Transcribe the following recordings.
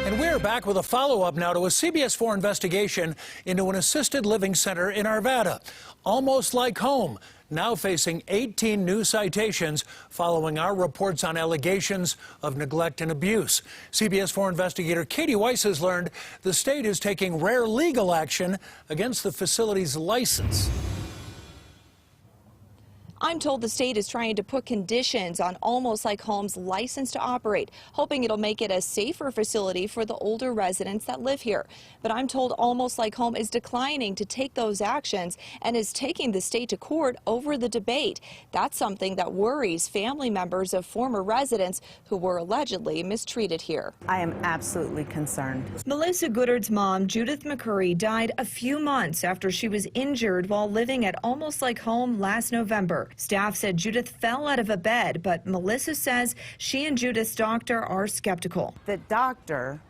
And we're back with a follow-up now to a CBS 4 investigation into an assisted living center in Arvada. Almost like home, now facing 18 new citations following our reports on allegations of neglect and abuse. CBS 4 investigator Katie Weiss has learned the state is taking rare legal action against the facility's license. I'm told the state is trying to put conditions on Almost Like Home's license to operate, hoping it'll make it a safer facility for the older residents that live here. But I'm told Almost Like Home is declining to take those actions and is taking the state to court over the debate. That's something that worries family members of former residents who were allegedly mistreated here. I am absolutely concerned. Melissa Goodard's mom, Judith McCurry, died a few months after she was injured while living at Almost Like Home last November. Staff said Judith fell out of a bed, but Melissa says she and Judith's doctor are skeptical. The doctor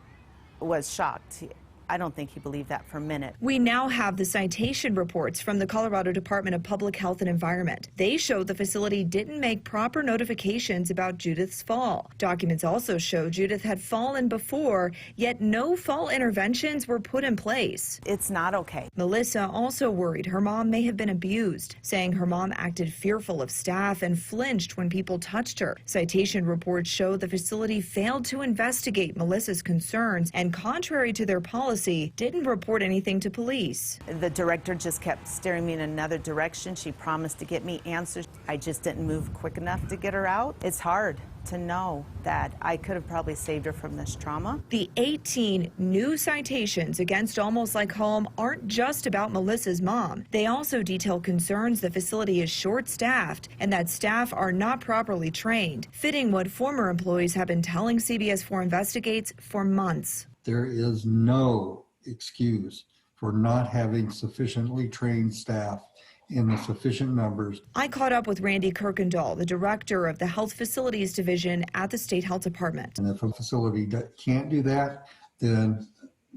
was shocked. I don't think he believed that for a minute. We now have the citation reports from the Colorado Department of Public Health and Environment. They show the facility didn't make proper notifications about Judith's fall. Documents also show Judith had fallen before, yet no fall interventions were put in place. It's not okay. Melissa also worried her mom may have been abused, saying her mom acted fearful of staff and flinched when people touched her. Citation reports show the facility failed to investigate Melissa's concerns and, contrary to their policy, didn't report anything to police. The director just kept steering me in another direction. She promised to get me answers. I just didn't move quick enough to get her out. It's hard to know that I could have probably saved her from this trauma. The 18 new citations against Almost Like Home aren't just about Melissa's mom. They also detail concerns the facility is short-staffed and that staff are not properly trained, fitting what former employees have been telling CBS 4 Investigates for months. There is no excuse for not having sufficiently trained staff in the sufficient numbers. I caught up with Randy Kirkendall, the director of the Health Facilities Division at the State Health Department. And if a facility can't do that, then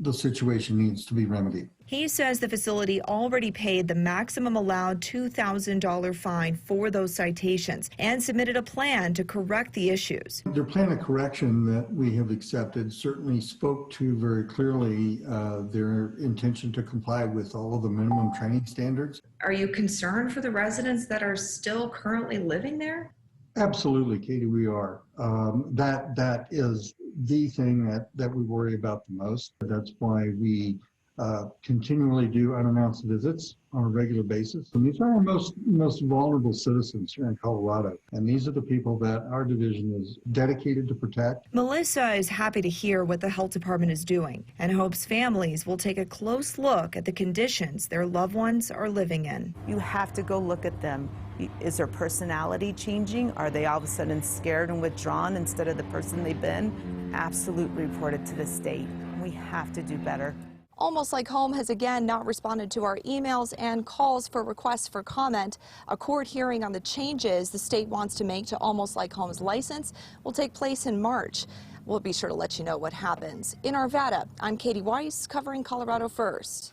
the situation needs to be remedied. He says the facility already paid the maximum allowed $2,000 fine for those citations and submitted a plan to correct the issues. Their plan of correction that we have accepted certainly spoke to very clearly their intention to comply with all of the minimum training standards. Are you concerned for the residents that are still currently living there? Absolutely, Katie, we are. That is the thing that we worry about the most. That's why we continually do unannounced visits on a regular basis. And these are our most vulnerable citizens here in Colorado. And these are the people that our division is dedicated to protect. Melissa is happy to hear what the health department is doing and hopes families will take a close look at the conditions their loved ones are living in. You have to go look at them. Is their personality changing? Are they all of a sudden scared and withdrawn instead of the person they've been? Absolutely report it to the state. We have to do better. Almost Like Home has again not responded to our emails and calls for requests for comment. A court hearing on the changes the state wants to make to Almost Like Home's license will take place in March. We'll be sure to let you know what happens. In Arvada, I'm Katie Weiss, covering Colorado First.